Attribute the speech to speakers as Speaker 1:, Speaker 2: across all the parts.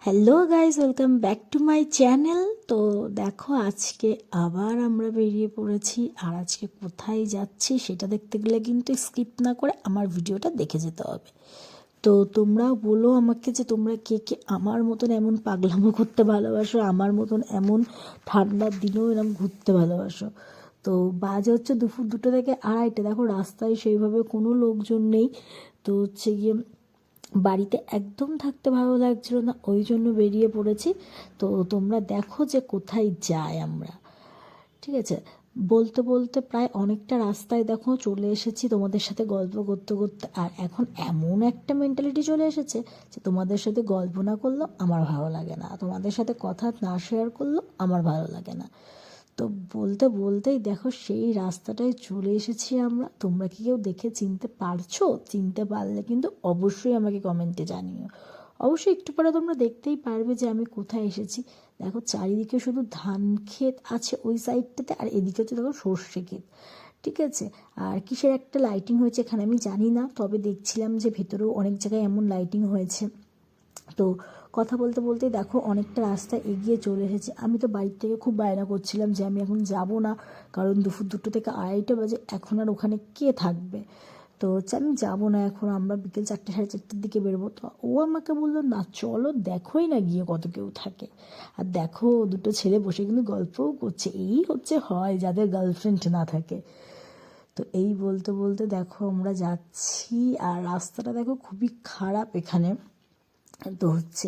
Speaker 1: Hello guys, welcome back to my channel. তো দেখো, আজকে আবার আমরা বেরিয়ে পড়েছি। আর আজকে কোথায় যাচ্ছি সেটা দেখতে গেলে কিন্তু স্কিপ না করে আমার ভিডিওটা দেখে যেতে হবে। তো তোমরাও বলো আমাকে যে তোমরা কে কে আমার মতন এমন পাগলামো করতে ভালোবাসো, আমার মতন এমন ঠান্ডার দিনেও এরকম ঘুরতে ভালোবাসো। তো বাজে হচ্ছে দুপুর 2টা থেকে 2:30। দেখো, রাস্তায় সেইভাবে কোনো লোকজন নেই। তো হচ্ছে গিয়ে বাড়িতে একদম থাকতে ভালো লাগছিল না, ওই জন্য বেরিয়ে পড়েছি। তো তোমরা দেখো যে কোথায় যাই আমরা। ঠিক আছে, বলতে বলতে প্রায় অনেকটা রাস্তায় দেখো চলে এসেছি তোমাদের সাথে গল্প করতে করতে। আর এখন এমন একটা মেন্টালিটি চলে এসেছে যে তোমাদের সাথে গল্প না করলেও আমার ভালো লাগে না, তোমাদের সাথে কথা না শেয়ার করলেও আমার ভালো লাগে না। তো বলতে বলতেই দেখো সেই রাস্তাটায় চলে এসেছি আমরা। তোমরা কি কেউ দেখে চিনতে পারছো? চিনতে পারলে কিন্তু অবশ্যই আমাকে কমেন্টে জানিও। অবশ্যই একটু পরে তোমরা দেখতেই পারবে যে আমি কোথায় এসেছি। দেখো, চারিদিকে শুধু ধান ক্ষেত আছে ওই সাইডটাতে, আর এদিকে হচ্ছে দেখো সর্ষে ক্ষেত। ঠিক আছে, আর কিসের একটা লাইটিং হয়েছে এখানে আমি জানি না, তবে দেখছিলাম যে ভেতরেও অনেক জায়গায় এমন লাইটিং হয়েছে। তো কথা বলতে বলতেই দেখো অনেকটা রাস্তা এগিয়ে চলে এসেছে। আমি তো বাড়ির থেকে খুব বায়না করছিলাম যে আমি এখন যাব না, কারণ দুপুর 2টো থেকে 2:30 বাজে, এখন আর ওখানে কে থাকবে। তো হচ্ছে আমি যাবো না, এখন আমরা বিকেল 4টে 4:30-র দিকে বেরোবো। তো ও আমাকে বললো, না চলো, দেখোই না গিয়ে কত কেউ থাকে। আর দেখো, দুটো ছেলে বসে কিন্তু গল্পও করছে। এই হচ্ছে হয় যাদের গার্লফ্রেন্ড না থাকে। তো এই বলতে বলতে দেখো আমরা যাচ্ছি, আর রাস্তাটা দেখো খুবই খারাপ এখানে। তো হচ্ছে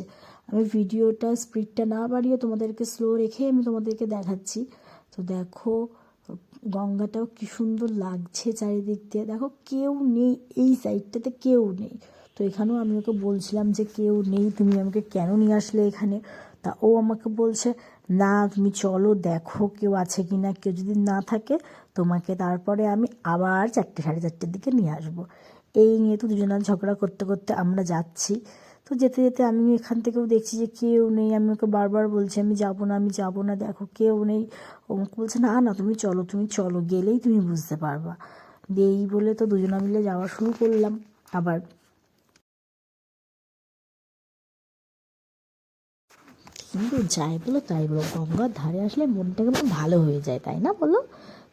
Speaker 1: আমি ভিডিওটা স্পিডটা না বাড়িয়ে তোমাদেরকে স্লো রেখে আমি তোমাদেরকে দেখাচ্ছি। তো দেখো, গঙ্গাটাও কি সুন্দর লাগছে চারিদিক দিয়ে। দেখো কেউ নেই এই সাইডটাতে, কেউ নেই। তো এখানেও আমি ওকে বলছিলাম যে কেউ নেই, তুমি আমাকে কেন নিয়ে আসলে এখানে? তা ও আমাকে বলছে, না তুমি চলো দেখো কেউ আছে কি না, কেউ যদি না থাকে তোমাকে তারপরে আমি আবার 4টে 4:30-র দিকে নিয়ে আসবো। এই নিয়ে তো দুজনের ঝগড়া করতে করতে আমরা যাচ্ছি। তো যেতে যেতে আমি এখান থেকেও দেখছি যে কেউ নেই। আমি ওকে বারবার বলছি আমি যাব না, আমি যাব না, দেখো কেউ নেই। ও আমাকে বলছে, না না তুমি চলো, তুমি চলো, গেলেই তুমি বুঝতে পারবা। দিয়ে এই বলে তো দুজনে মিলে যাওয়া শুরু করলাম আবার। কিন্তু যাই বলো তাই বলো, গঙ্গার ধারে আসলে মনটা কেমন ভালো হয়ে যায়, তাই না বলো?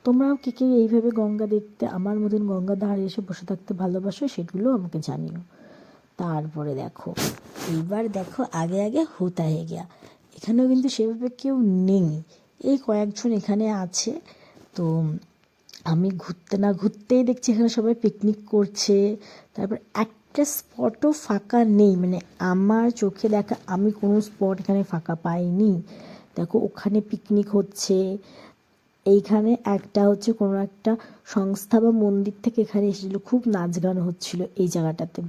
Speaker 1: তোমরাও কি কেউ এইভাবে গঙ্গা দেখতে আমার মতন গঙ্গার ধারে এসে বসে থাকতে ভালোবাসো? সেগুলো আমাকে জানিও। তারপরে দেখো, এইবার দেখো আগে আগে হোতা হয়ে গিয়া। এখানেও কিন্তু সেভাবে কেউ নেই, এই কয়েকজন এখানে আছে। তো আমি ঘুরতে না ঘুরতেই দেখছি এখানে সবাই পিকনিক করছে। তারপর একটা স্পটও ফাঁকা নেই, মানে আমার চোখে দেখা আমি কোনো স্পট এখানে ফাঁকা পাইনি। দেখো ওখানে পিকনিক হচ্ছে, এইখানে একটা হচ্ছে কোনো একটা সংস্থা বা মন্দির থেকে এখানে এসেছিলো, খুব নাচ গান হচ্ছিলো এই জায়গাটাতে।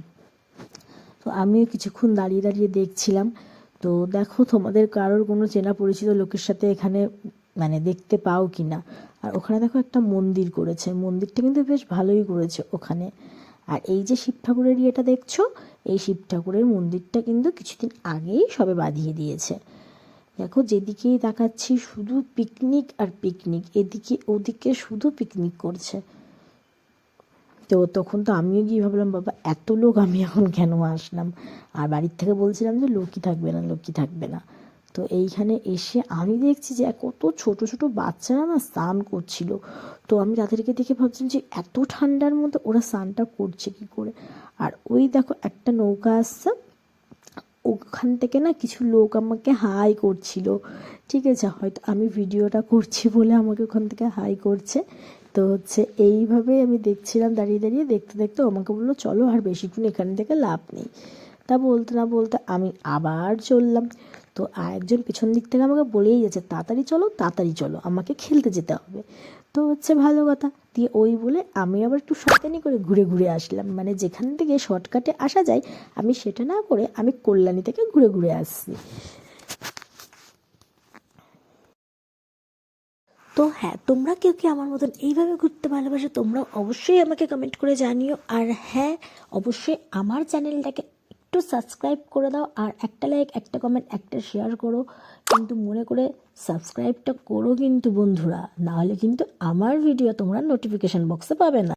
Speaker 1: তো আমিও কিছুক্ষণ দাঁড়িয়ে দাঁড়িয়ে দেখছিলাম। তো দেখো তোমাদের কারোর কোনো চেনা পরিচিত লোকের সাথে এখানে মানে দেখতে পাও কি না। আর ওখানে দেখো একটা মন্দির করেছে, মন্দিরটা কিন্তু বেশ ভালোই করেছে ওখানে। আর এই যে শিব ঠাকুরের ইয়েটা দেখছো, এই শিব ঠাকুরের মন্দিরটা কিন্তু কিছুদিন আগেই সবে বাঁধিয়ে দিয়েছে। দেখো যেদিকেই তাকাচ্ছি শুধু পিকনিক আর পিকনিক, এদিকে ওদিকে শুধু পিকনিক করছে। তো তখন তো আমিও গিয়ে ভাবলাম, বাবা এত লোক আমি এখন কেন আসলাম? আর বাড়ির থেকে বলছিলাম যে লোকই থাকবে না, লোকই থাকবে না। তো এইখানে এসে আমি দেখছি যে কত ছোট ছোট বাচ্চারা না স্নান করছিল। তো আমি তাদেরকে দেখে ভাবছিলাম যে এত ঠান্ডার মধ্যে ওরা স্নানটা করছে কি করে। আর ওই দেখো একটা নৌকা আসছে, ওখান থেকে না কিছু লোক আমাকে হাই করছিল। ঠিক আছে, হয়তো আমি ভিডিওটা করছি বলে আমাকে ওখান থেকে হাই করছে। তো হচ্ছে এইভাবেই আমি দেখছিলাম দাঁড়িয়ে দাঁড়িয়ে, দেখতে দেখতে আমাকে বললো চলো আর বেশিক্ষণ এখান থেকে লাভ নেই। তা বলতে না বলতে আমি আবার চললাম। তো আরেকজন পেছন দিক থেকে আমাকে বলেই যাচ্ছে, তাড়াতাড়ি চলো তাড়াতাড়ি চলো, আমাকে খেলতে যেতে হবে। তো হচ্ছে ভালো কথা, দিয়ে ওই বলে আমি আবার একটু শয়তানি করে ঘুরে ঘুরে আসলাম, মানে যেখান থেকে শর্টকাটে আসা যায় আমি সেটা না করে আমি কল্যাণী থেকে ঘুরে ঘুরে আসছি। তো হ্যাঁ, তোমরা কেউ কি আমার মতন এইভাবে ঘুরতে ভালোবাসো? তোমরা অবশ্যই আমাকে কমেন্ট করে জানিও। আর হ্যাঁ, অবশ্যই আমার চ্যানেলটাকে একটু সাবস্ক্রাইব করে দাও, আর একটা লাইক, একটা কমেন্ট, একটা শেয়ার করো। কিন্তু মনে করে সাবস্ক্রাইবটা করো কিন্তু বন্ধুরা, নাহলে কিন্তু আমার ভিডিও তোমরা নোটিফিকেশান বক্সে পাবে না।